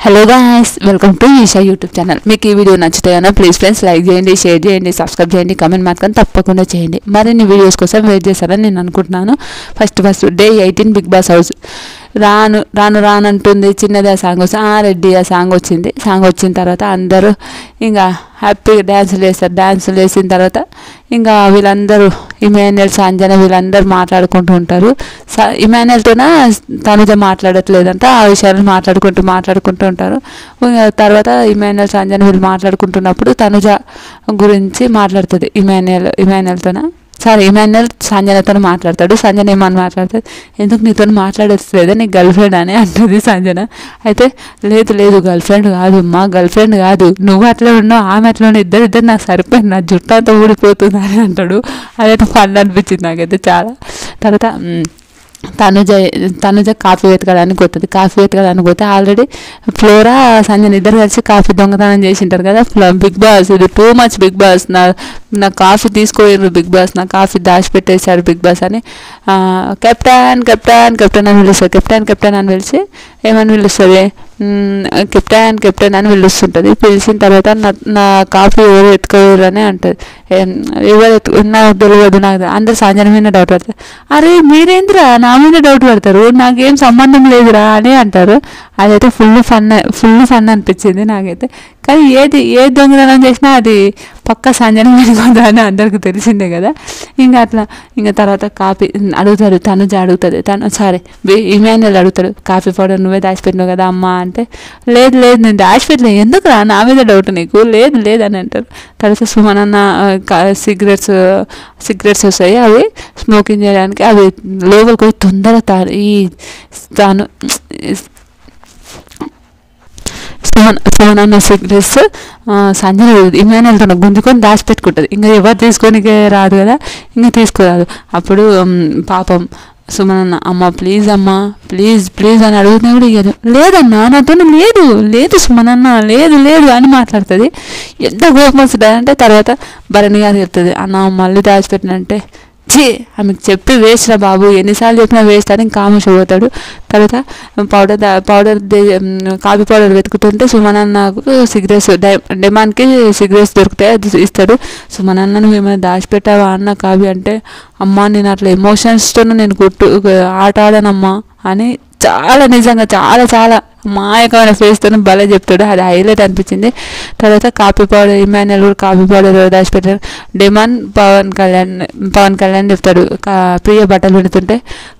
Hello guys, welcome to Isha YouTube channel. మీకు ఈ video నచ్చితే కనుక ప్లీజ్ ఫ్రెండ్స్ లైక్ చేయండి, షేర్ చేయండి, సబ్స్క్రైబ్ చేయండి, కమెంట్ మాత్రం తప్పకుండా చేయండి. మరిన్ని వీడియోస్ కోసం వెయిట్ చేస్తారని నేను అనుకుంటున్నాను. First day 18 Bigg Boss house. రాను రాను రానంటుంది చిన్నది. ఆ సాంగ్ వస్తుంది, రెడ్డి ఆ సాంగ్ వచ్చింది. సాంగ్ వచ్చిన తర్వాత అందరూ ఇంకా హ్యాపీగా డ్యాన్సులు వేస్తారు. డ్యాన్సులు వేసిన తర్వాత ఇంకా వీళ్ళందరూ ఇమాన్యుయల్, సంజన వీళ్ళందరూ మాట్లాడుకుంటూ ఉంటారు. ఇమాన్యుయల్తోన తనుజ మాట్లాడట్లేదంట. ఆ విషయాలు మాట్లాడుకుంటూ ఉంటారు. తర్వాత ఇమాన్యుయల్, సంజన వీళ్ళు మాట్లాడుకుంటున్నప్పుడు తనుజ గురించి మాట్లాడుతుంది ఇమాన్యుయల్తోన. ఇమాన్యుయల్ సంజనతో మాట్లాడతాడు. సంజన ఏమని మాట్లాడుతుంది, ఎందుకు నీతో మాట్లాడట్లేదా, నీ గర్ల్ ఫ్రెండ్ అని అంటుంది సంజన. అయితే లేదు గర్ల్ ఫ్రెండ్ కాదు మా, గర్ల్ ఫ్రెండ్ కాదు, నువ్వు అట్లా ఉన్నావు ఆమె అట్లా ఉన్నావు, ఇద్దరు నాకు సరిపోయింది, నా జుట్టు అంతా ఊడిపోతుంది అని అంటాడు. అదైతే ఫన్ అనిపించింది నాకైతే చాలా. తర్వాత తనుజ కాఫీ వెతకడానికి పోతుంది. కాఫీ వెతకడానికి పోతే ఆల్రెడీ ఫ్లోరా, సంజన ఇద్దరు కలిసి కాఫీ దొంగతనం చేసి ఉంటారు కదా. బిగ్ బాస్ ఇది టూ మచ్, బిగ్ బాస్ నా కాఫీ తీసుకోలేరు, బిగ్ బాస్ నా కాఫీ దాచిపెట్టేశారు బిగ్ బాస్ అని కెప్టెన్ అని పిలుస్తారు. కెప్టెన్ అని పిలిచి ఏమని పిలుస్తుంది, కెప్టెన్ అని పిలుస్తుంటుంది. పిలిచిన తర్వాత నా కాఫీ ఎవరు ఎత్తుకోరు అని అంటుంది. నాకు తెలియదు, నాకు అందరు సంజన మీద డౌట్ పడతారు. అరే మీరేంద్రా నా మీద డౌట్ పడతారు, నాకేం సంబంధం లేదురా అని అంటారు. అదైతే ఫుల్ ఫన్ అనిపించింది నాకైతే. కానీ ఏ దొంగతనం చేసినా అది పక్క సంజన మీద కదా అని అందరికీ తెలిసిందే కదా. ఇంకా తర్వాత కాఫీ అడుగుతారు, తనుజ అడుగుతుంది, ఇమాన్యుయల్ అడుగుతాడు, కాఫీ పౌడర్ నువ్వే దాచిపెట్టినావు కదా అమ్మ అంటే, లేదు నేను దాచిపెట్టలే, ఎందుకు రా నా మీద డౌట్ నీకు, లేదు అని అంటారు. తర్వాత సుమనన్న సిగరెట్స్ వస్తాయి, అవి స్మోకింగ్ చేయడానికి అవి లోపలికి పోయి తొందరగా సుమనన్న సిగరెట్స్ సంజన ఇమాన్యుయల్తో గుంజుకొని దాచిపెట్టుకుంటుంది. ఇంకా ఎవరు తీసుకోనికే రాదు కదా, ఇంకా తీసుకోరాదు. అప్పుడు పాపం సుమనన్న, అమ్మ ప్లీజ్ అమ్మా ప్లీజ్ అని అడుగుతున్నా కూడా ఇయ్యదు. లేదన్నా నాతో లేదు సుమనన్న లేదు అని మాట్లాడుతుంది. ఎంత కోపం వస్తుంది అంటే తర్వాత భరణి గారు చెప్తుంది, అన్న మళ్ళీ దాచిపెట్టినంటే ఆమెకు చెప్పి వేస్ట్ రా బాబు, ఎన్నిసార్లు చెప్పినా వేస్ట్ అని కామేష్ పోతాడు. తర్వాత కాఫీ పౌడర్ వెతుకుతుంటే సుమనన్నకు సిగరెట్స్ డెమాన్కి సిగరెట్స్ దొరుకుతాయి, అది ఇస్తాడు. సుమనన్న నువ్వు ఏమైనా దాచిపెట్టావా అన్న కాఫీ అంటే, అమ్మ నేను అట్లా ఎమోషన్స్తో నేను ఆట ఆడానమ్మా అని నిజంగా చాలా మాయకమైన ఫేస్తో భలే చెప్తాడు. అది హైలైట్ అనిపించింది. తర్వాత కాఫీ పౌడర్ ఇమాన్యుయల్ కూడా కాఫీ పౌడర్ దాచిపెట్టారు. డెమాన్ పవన్ కళ్యాణ్ చెప్తాడు, ప్రియ బట్టలు పెడుతుంటే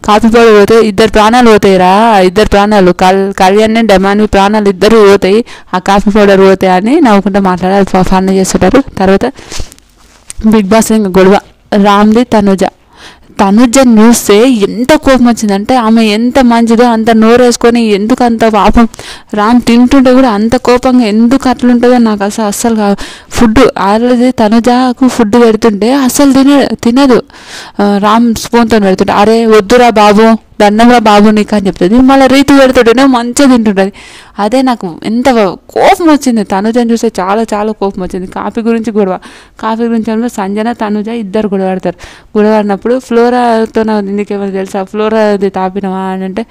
కాఫీ పౌడర్ పోతే ఇద్దరు ప్రాణాలు పోతాయిరా, ఇద్దరు ప్రాణాలు కళ్యాణ్ డెమాన్ ప్రాణాలు ఇద్దరు పోతాయి, ఆ కాఫీ పౌడర్ పోతాయి అని నవ్వుకుంటూ మాట్లాడాలి, ఫన్ చేస్తుంటారు. తర్వాత బిగ్ బాస్ ఇంకా గొడవ రామ్ది తనుజని చూస్తే ఎంత కోపం వచ్చిందంటే, ఆమె ఎంత మంచిదో అంత నోరేసుకొని ఎందుకు అంత పాపం రామ్ తింటుంటే కూడా అంత కోపంగా ఎందుకు అట్లుంటుందో నాకు అస్సలు కాదు. ఫుడ్ ఆల్రెడీ తనుజకు ఫుడ్ పెడుతుంటే అస్సలు తినదు. రామ్ స్పూన్తో పెడుతుంటే, అరే వద్దురా బాబు, దండంరా బాబు నీకు అని చెప్తుంది. మళ్ళీ రీతి పెడుతుంటేనే మంచిగా తింటుంటుంది. అదే నాకు ఎంత కోపం వచ్చింది, తనుజని చూస్తే చాలా కోపం వచ్చింది. కాఫీ గురించి సంజన తనుజ ఇద్దరు గొడవడినప్పుడు ఫ్లోరాతో నీకేమైనా తెలుసా, ఫ్లోరాది తాపినవా అని అంటే,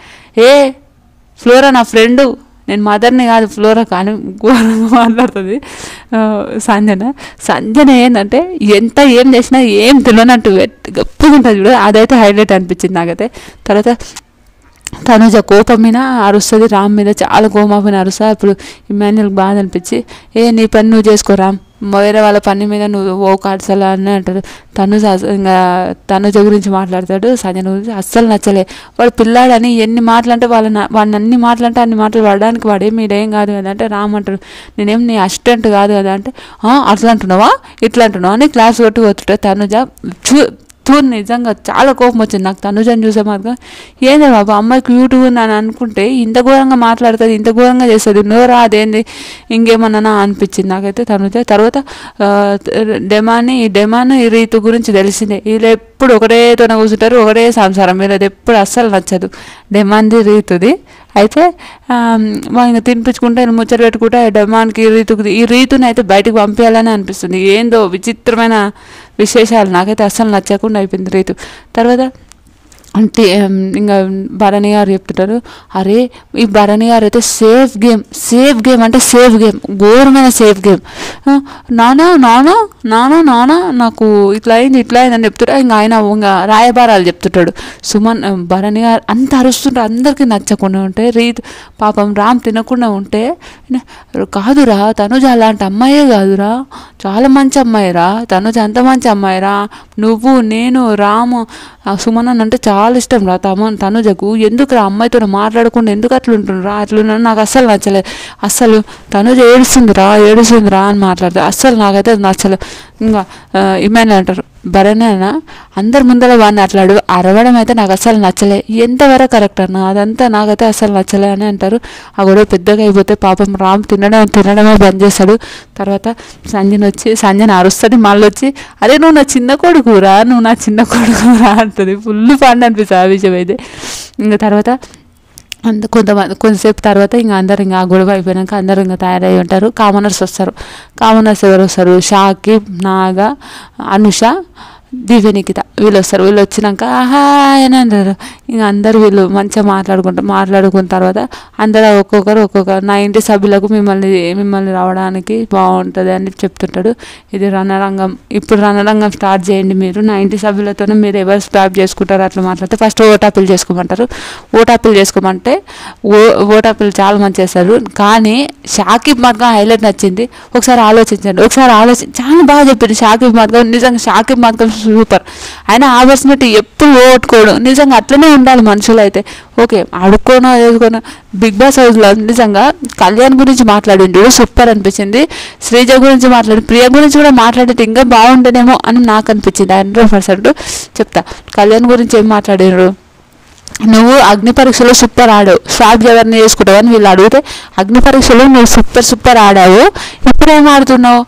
ఫ్లోరా నా ఫ్రెండు, నేను మదర్ని కాదు ఫ్లోరా కానీ ఘోరంగా మాట్లాడుతుంది సంజన ఏంటంటే ఏం చేసినా ఏం తెలియనట్టు గొప్పగా ఉంటుంది చూడ, అదైతే హైలైట్ అనిపించింది నాకైతే. తర్వాత తనుజ కోపం మీద అరుస్తుంది, రామ్ మీద చాలా కోపం మీద అరుస్తుంది. ఇప్పుడు ఇమాన్యుయల్కి బాధ అనిపించి, నీ పని నువ్వు చేసుకో రామ్, వేరే వాళ్ళ పని మీద నువ్వు ఓ కాడ్సలా అని అంటారు. తనుజ గురించి మాట్లాడతాడు, సంజన గురించి అస్సలు నచ్చలే. వాడు పిల్లాడని ఎన్ని మాటలు అంటే వాడిని అన్ని మాటలు అన్ని మాటలు పడడానికి వాడేం మీడేం కాదు కదా అంటే, రామ్ అంటాడు నేనేం నీ అసిస్టెంట్ కాదు కదా అంటే, అట్లా అంటున్నావా ఇట్లా అంటున్నావా అని క్లాస్ కొట్టి పోతుంటే తనుజ నిజంగా చాలా కోపం వచ్చింది నాకు తనుజని చూసే మాత్రం. ఏంది బాబు అమ్మాయి క్యూట్ అని అనుకుంటే ఇంత ఘోరంగా మాట్లాడుతుంది, ఇంత ఘోరంగా చేస్తుంది, నోరా అదేంది ఇంకేమన్నా అనిపించింది నాకైతే తనుజ. తర్వాత డెమాన్ ఈ రీతు గురించి తెలిసిందే, వీళ్ళు ఎప్పుడు ఒకటేతోనే కూర్చుంటారు, ఒకటే సంసారం, వీళ్ళది ఎప్పుడు అస్సలు నచ్చదు డెమాన్ది రీతుది. అయితే ఇంకా తినిపించుకుంటే ముచ్చట పెట్టుకుంటే డెమాన్కి ఈ రీతుని అయితే బయటకు పంపించాలని అనిపిస్తుంది. ఏందో విచిత్రమైన విశేషాలు నాకైతే అస్సలు నచ్చకుండా అయిపోయింది రీతు. తర్వాత అంటే ఇంకా భరణి గారు చెప్తుంటారు, అరే ఈ భరణి గారు అయితే సేఫ్ గేమ్ అంటే సేఫ్ గేమ్, ఘోరమైన సేఫ్ గేమ్. నానా నానా నానా నానా నాకు ఇట్లా అయింది అని చెప్తుంటాడు. ఇంకా ఆయన ఇంకా రాయబారాలు చెప్తుంటాడు. సుమన్ భరణి గారు అంత అరుస్తుంటారు, అందరికీ నచ్చకుండా ఉంటే పాపం రామ్ తినకుండా ఉంటే, కాదురా తనుజ అలాంటి అమ్మాయే కాదురా, చాలా మంచి అమ్మాయిరా తనుజ, అంత మంచి అమ్మాయిరా, నువ్వు నేను రాము సుమన్ అంటే చాలా ఇష్టం రా తనుజకు, ఎందుకు రా అమ్మాయితో మాట్లాడకుండా ఎందుకు అట్లుంటుండ్రా, అట్లున్నా నాకు అస్సలు నచ్చలేదు, అస్సలు తనుజ ఏడుస్తుందిరా అని మాట్లాడతారు, అస్సలు నాకైతే నచ్చలేదు. ఇంకా ఏమైనా అంటారు భరణేనా అందరి ముందర వాడిని అట్లా అరవడం అయితే నాకు అస్సలు నచ్చలే, ఎంతవరకు కరెక్ట్ అన్న అదంతా నాకైతే అస్సలు నచ్చలే అని అంటారు. ఆ గొడవ పెద్దగా అయిపోతే పాపం రామ్ తినడమే బంద్ చేస్తాడు. తర్వాత సంజన అరుస్తుంది, మళ్ళీ వచ్చి అరే నువ్వు నా చిన్న కొడుకురా అంటుంది. ఫుల్ ఫండ్ అనిపిస్తుంది ఆ విషయం అయితే. ఇంకా తర్వాత కొంతసేపు తర్వాత ఇంకా అందరు ఇంకా ఆ గొడవ అయిపోయాక అందరూ ఇంకా తయారై ఉంటారు. కామనర్స్ ఎవరు వస్తారు, షాకిబ్, నాగా, అనుష, దివ్య నిఖిత వీళ్ళు వస్తారు. వీళ్ళు వచ్చినాక ఆహా అని అంటారు. ఇంకా అందరు వీళ్ళు మంచిగా మాట్లాడుకున్న తర్వాత అందరూ ఒక్కొక్కరు నా ఇంటి సభ్యులకు మిమ్మల్ని రావడానికి బాగుంటుంది అని చెప్తుంటాడు. ఇది రణరంగం, ఇప్పుడు రణరంగం స్టార్ట్ చేయండి మీరు, నా ఇంటి సభ్యులతోనే మీరు ఎవరు స్వాప్ చేసుకుంటారు అట్లా మాట్లాడితే ఫస్ట్ ఓటాపిల్ చేసుకోమంటారు. ఓటాపిల్ చేసుకోమంటే ఓటాపిల్ చాలా మంచి చేస్తారు. కానీ షాకిబ్ మాత్రం హైలైట్ నచ్చింది. ఒకసారి ఆలోచించండి, చాలా బాగా చెప్పింది షాకిబ్ మాత్రం. నిజంగా షాకిబ్ మాత్రం సూపర్. ఆయన ఆపర్చునిటీ ఎప్పుడు ఓట్టుకోవడం, నిజంగా అట్లనే ఉండాలి మనుషులు అయితే. ఓకే అడుక్కోనో వేసుకోనో బిగ్ బాస్ హౌస్లో నిజంగా కళ్యాణ్ గురించి మాట్లాడిండు, సూపర్ అనిపించింది. శ్రీజ గురించి ప్రియ గురించి కూడా మాట్లాడితే ఇంకా బాగుండేనేమో అని నాకు అనిపించింది. 100% చెప్తా. కళ్యాణ్ గురించి ఏం మాట్లాడినారు, నువ్వు అగ్ని పరీక్షలో సూపర్ ఆడావు, స్వాప్ ఎవరిని చేసుకుంటావు అని వీళ్ళు అడిగితే అగ్ని పరీక్షలో నువ్వు సూపర్ ఆడావు, ఇప్పుడేం ఆడుతున్నావు,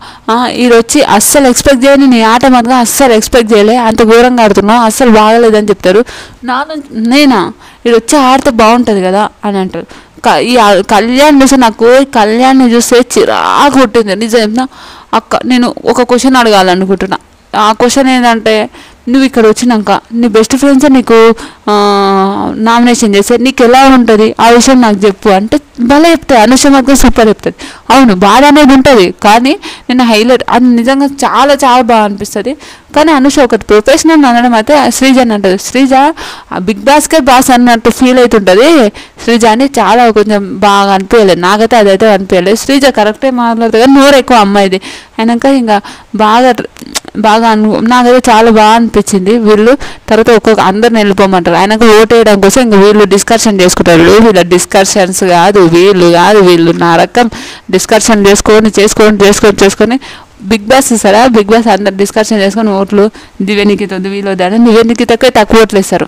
ఇది వచ్చి అస్సలు ఎక్స్పెక్ట్ చేయని నీ ఆట మాత్రం అస్సలు ఎక్స్పెక్ట్ చేయలే, అంత ఘోరంగా ఆడుతున్నావు, అస్సలు బాగలేదని చెప్తారు. నేనా ఇది వచ్చి ఆడితే బాగుంటుంది కదా అని అంటారు. ఈ కళ్యాణ్ చూస్తే నాకు కళ్యాణ్ని చూస్తే చిరాకు కొట్టింది నిజం. నేను ఒక క్వశ్చన్ అడగాలనుకుంటున్నా. ఆ క్వశ్చన్ ఏంటంటే, నువ్వు ఇక్కడ వచ్చినాక నీ బెస్ట్ ఫ్రెండ్స్ నీకు నామినేషన్ చేస్తే నీకు ఎలా ఉంటుంది ఆ విషయం నాకు చెప్పు అంటే భలే చెప్తాయి. అనుష మాత్రం సూపర్ చెప్తుంది. అవును బాధ అనేది ఉంటుంది, కానీ నేను హైలైట్ అది నిజంగా చాలా చాలా బాగా అనిపిస్తుంది. కానీ అనుష ఒకటి ప్రొఫెషనల్ అనడం అయితే శ్రీజ అని అంటుంది. శ్రీజ బిగ్ బాస్కే బాస్ అన్నట్టు ఫీల్ అవుతుంటుంది. శ్రీజ అని చాలా కొంచెం బాగా అనిపించలేదు, నాకైతే అదైతే అనిపించలేదు. శ్రీజ కరెక్టే మాట్లాడుతుంది కానీ నోరు ఎక్కువ అమ్మాయిది అయినాక ఇంకా బాగా నాకైతే చాలా బాగా అనిపించింది. వీళ్ళు తర్వాత అందరిని వెళ్ళిపోమంటారు. ఆయనకు ఓటు వేయడం కోసం ఇంకా వీళ్ళు డిస్కషన్ చేసుకుంటారు. వీళ్ళ డిస్కషన్స్ కాదు వీళ్ళు నా రకం డిస్కషన్ చేసుకొని బిగ్ బాస్ ఇస్తారా, బిగ్ బాస్ అందరు డిస్కషన్ చేసుకొని ఓట్లు దివ్య నిఖిత వీళ్ళు వద్దని దివ్య నిఖితకే తక్కువ ఓట్లు వేస్తారు.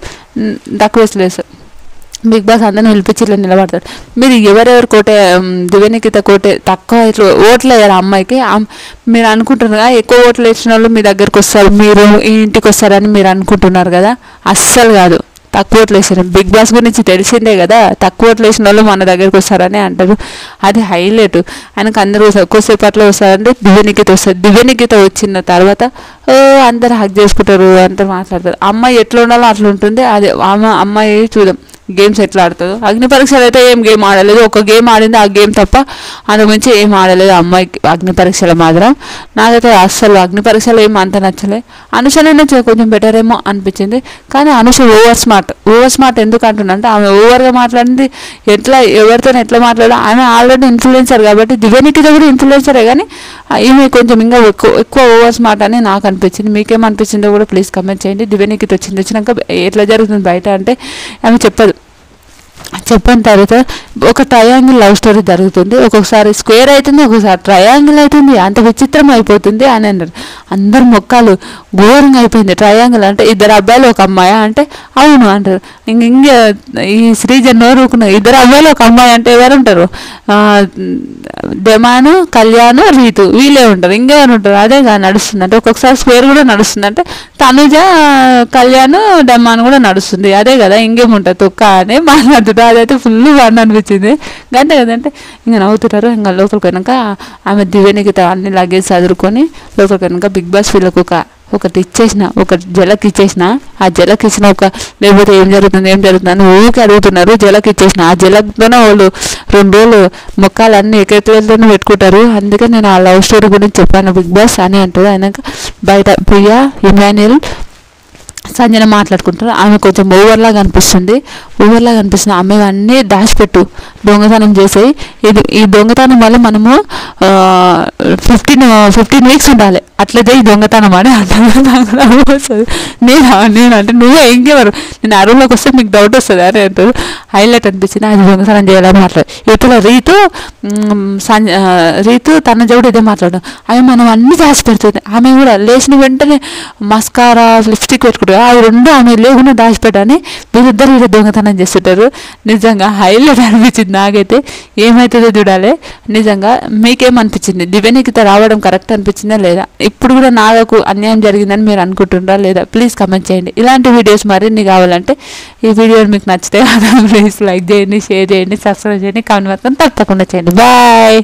బిగ్ బాస్ అందరిని పిలిపించి ఇట్లా నిలబడతాడు. మీరు ఎవరెవరు దివ్య నిఖిత తక్కువ ఇట్లా ఓట్లు వేయాలి అమ్మాయికి, మీరు అనుకుంటున్నారు కదా ఎక్కువ ఓట్లు వేసిన వాళ్ళు మీ దగ్గరికి వస్తారు, మీరు ఈ ఇంటికి వస్తారని మీరు అనుకుంటున్నారు కదా, అస్సలు కాదు. తక్కువ ఓట్లు వేసారు. బిగ్ బాస్ గురించి తెలిసిందే కదా, తక్కువ ఓట్లు వేసిన వాళ్ళు మన దగ్గరికి వస్తారని అంటారు. అది హైలైట్. ఆయనకు అందరూ ఎక్కువసేపట్లో వస్తారంటే దివ్య నిఖిత వస్తారు. దివ్య నిఖిత వచ్చిన తర్వాత అందరు హక్ చేసుకుంటారు, అందరు మాట్లాడతారు. అమ్మాయి ఎట్లా ఉండాలో అట్లా ఉంటుంది. అది అమ్మాయి చూద్దాం గేమ్స్ ఎట్లా ఆడుతుందో. అగ్ని పరీక్షలు అయితే ఏం గేమ్ ఆడలేదు, ఒక గేమ్ ఆడింది, ఆ గేమ్ తప్ప అందు గురించి ఏం ఆడలేదు అమ్మాయికి అగ్ని పరీక్షలు మాత్రం. నాకైతే అస్సలు అగ్ని పరీక్షలు ఏం అంత నచ్చలే. అనుషనే కొంచెం బెటర్ ఏమో అనిపించింది. కానీ అనుష ఓవర్ స్మార్ట్ ఎందుకు అంటున్నా అంటే ఆమె ఓవర్గా మాట్లాడింది, ఎవరితో ఎట్లా మాట్లాడా. ఆమె ఆల్రెడీ ఇన్ఫ్లుయెన్సర్ కాబట్టి దివ్య నిఖిత కూడా ఇన్ఫ్లుయెన్సరే, కానీ ఈమె కొంచెం ఇంకా ఎక్కువ ఓవర్ స్మార్ట్ అని నాకు అనిపించింది. మీకేమనిపించిందో కూడా ప్లీజ్ కమెంట్ చేయండి. దివ్య నిఖిత వచ్చినాక ఎట్లా జరుగుతుంది బయట అంటే ఆమె చెప్పిన తర్వాత ఒక ట్రయాంగిల్ లవ్ స్టోరీ జరుగుతుంది, ఒక్కొక్కసారి స్క్వేర్ అవుతుంది, ఒక్కొక్కసారి ట్రయాంగిల్ అవుతుంది, అంత విచిత్రం అయిపోతుంది అని అన్నారు. అందరు మొక్కలు ఘోరంగా అయిపోయింది. ట్రయాంగిల్ అంటే ఇద్దరు అబ్బాయిలు ఒక అమ్మాయి అంటే అవును అంటారు. ఇంకా ఈ శ్రీజ నోరుకున్న ఇద్దరు అబ్బాయిలు ఒక అమ్మాయి అంటే ఎవరు ఉంటారు, డెమాను కళ్యాణ్ రీతు వీళ్ళే ఉంటారు, ఇంకెవరు ఉంటారు. అదే నడుస్తుంది అంటే ఒక్కొక్కసారి స్క్వేర్ కూడా నడుస్తుంది అంటే తనుజ కళ్యాణ్ డెమాన్ కూడా నడుస్తుంది, అదే కదా ఇంకేముంటుంది తొక్క అని మాట్లాడుతుంటారు. అదైతే ఫుల్ బాగా అనిపించింది. గంటే కదంటే ఇంకా నవ్వుతుంటారు. ఇంకా లోపలికి పోయినాక ఆమె దివ్య నిఖిత అన్ని లగేజ్ చదువుకొని లోపలికి పోయినాక బిగ్ బాస్ వీళ్ళకు ఒకటి ఇచ్చేసిన, ఒక జలకి ఇచ్చేసిన. ఆ జలకి ఇచ్చిన లేకపోతే ఏం జరుగుతుంది అని ఊరికి అడుగుతున్నారు. జలకి ఇచ్చేసిన. ఆ జలక్తోనే వాళ్ళు 2 రోజులు మొక్కలన్నీ ఏకైతేనే పెట్టుకుంటారు. అందుకే నేను ఆ లవ్ స్టోరీ గురించి చెప్పాను బిగ్ బాస్ అని అంటారు. అయినాక బయట ప్రియా, ఇమాన్యుయల్, సంజన మాట్లాడుకుంటారు. ఆమె కొంచెం ఓవర్లాగా అనిపిస్తుంది. ఆమె అన్నీ దాచిపెట్టు, దొంగతనం చేసేయి. ఈ దొంగతనం వల్ల మనము 15 వీక్స్ ఉండాలి, అట్లా చేయి దొంగతనం అని అంటారు. వస్తుంది. నేను అంటే నువ్వే ఇంకెవరు, నేను ఆ రూమ్లోకి వస్తే మీకు డౌట్ వస్తుంది అని అంటారు. హైలైట్ అనిపించింది. అది దొంగతనం చేయాలని మాట్లాడు. ఇవతల రీతు తన జోడు ఇదే మాట్లాడడం. ఆమె మనం అన్నీ దాచిపెడుతుంది. ఆమె కూడా లేచిన వెంటనే మస్కారా, లిప్స్టిక్ పెట్టుకుంటారు. అవి 2 ఆమె లేకుండా దాచిపెట్టని వీరిద్దరు ఇలా దొంగతనం చేస్తుంటారు. నిజంగా హైలైట్ అనిపించింది నాకైతే. ఏమవుతుందో చూడాలి. నిజంగా మీకేమనిపించింది? దివ్యనికిత రావడం కరెక్ట్ అనిపించిందా లేదా? ఇప్పుడు కూడా నాకు అన్యాయం జరిగిందని మీరు అనుకుంటున్నారా లేదా? ప్లీజ్ కమెంట్ చేయండి. ఇలాంటి వీడియోస్ మరిన్ని కావాలంటే ఈ వీడియో మీకు నచ్చితే ప్లీజ్ లైక్ చేయండి, షేర్ చేయండి, సబ్స్క్రైబ్ చేయండి, కామెంట్ మాత్రం తప్పకుండా చేయండి. బాయ్.